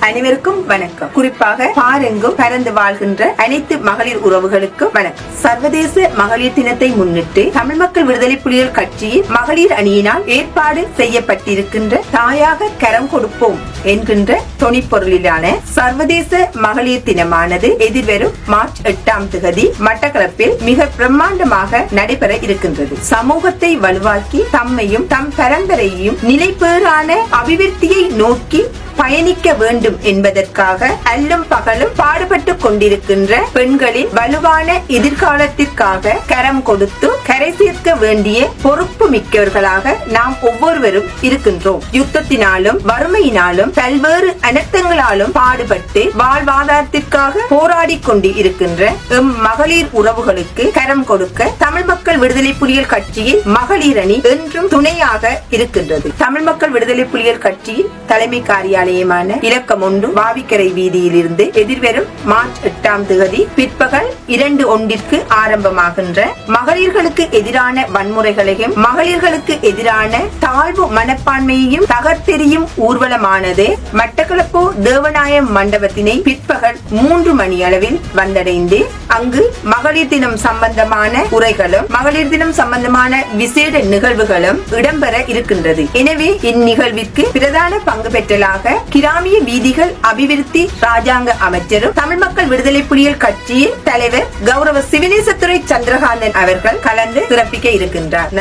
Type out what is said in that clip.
அனைவருக்கும் வணக்கம். குறிப்பாக பாரெங்கும் பறந்து வாழ்கின்ற அனைத்து மகளிர் உறவுகளுக்கும் வணக்கம். சர்வதேச மகளிர் தினத்தை முன்னிட்டு தமிழ் மக்கள் விடுதலை புலிகள் கட்சியின் மகளிர் அணியினால் ஏற்பாடு செய்யப்பட்டிருக்கின்ற தாயாக கரம் கொடுப்போம் என்கின்ற தொனிப்பொருளிலான சர்வதேச மகளிர் தினமானது எதிர்வரும் மார்ச் 8ஆம் தேதி மட்டக்களப்பில் மிக பிரம்மாண்டமாக நடைபெற இருக்கின்றது. சமூகத்தை வலுவாக்கி தம்மையும் தம் பரம்பரையையும் நிலைபேறான அபிவிருத்தியை நோக்கி பயணிக்க வேண்டும் என்பதற்காக அல்லும் பகலும் பாடுபட்டுக் கொண்டிருக்கின்ற பெண்களின் வலுவான எதிர்காலத்திற்காக கரம் கொடுத்து கரை சேர்க்க வேண்டிய பொறுப்பு மிக்கவர்களாக நாம் ஒவ்வொருவரும் இருக்கின்றோம். யுத்தத்தினாலும் வறுமையினாலும் பல்வேறு அனர்த்தங்களாலும் பாடுபட்டு வாழ்வாதாரத்திற்காக போராடி கொண்டு இருக்கின்ற எம் மகளிர் உறவுகளுக்கு கரம் கொடுக்க தமிழ் மக்கள் விடுதலை புலிகள் கட்சியின் மகளிர் அணி என்றும் துணையாக இருக்கின்றது. தமிழ் மக்கள் விடுதலை புலிகள் கட்சியின் தலைமை காரியாலயமான இலக்கம் 1 வாவிக்கரை வீதியில் இருந்து எதிர்வரும் மார்ச் 8ஆம் தேதி பிற்பகல் 2:01 ஆரம்பமாகின்ற மகளிர்களுக்கு எதிரான வன்முறைகளையும் மகளிர்களுக்கு எதிரான தாழ்வு மனப்பான்மையையும் தகர்த்தெறியும் ஊர்வலமானது மட்டக்களப்பு தேவநாயம் மண்டபத்தினை பிற்பகல் 3 மணி அளவில் வந்தடைந்து அங்கு மகளிர் தினம் சம்பந்தமான உரைகளும் மகளிர் தினம் சம்பந்தமான விசேட நிகழ்வுகளும் இடம்பெற இருக்கின்றது. எனவே இந்நிகழ்விற்கு பிரதான பங்கு பெற்றலாக கிராமிய வீதிகள் அபிவிருத்தி ராஜாங்க அமைச்சரும் தமிழ் மக்கள் விடுதலை புலிகள் கட்சியின் தலைவர் கௌரவ சிவனேசத்துறை சந்திரகாந்தன் அவர்கள் கலந்து சிறப்பிக்க இருக்கின்றார்.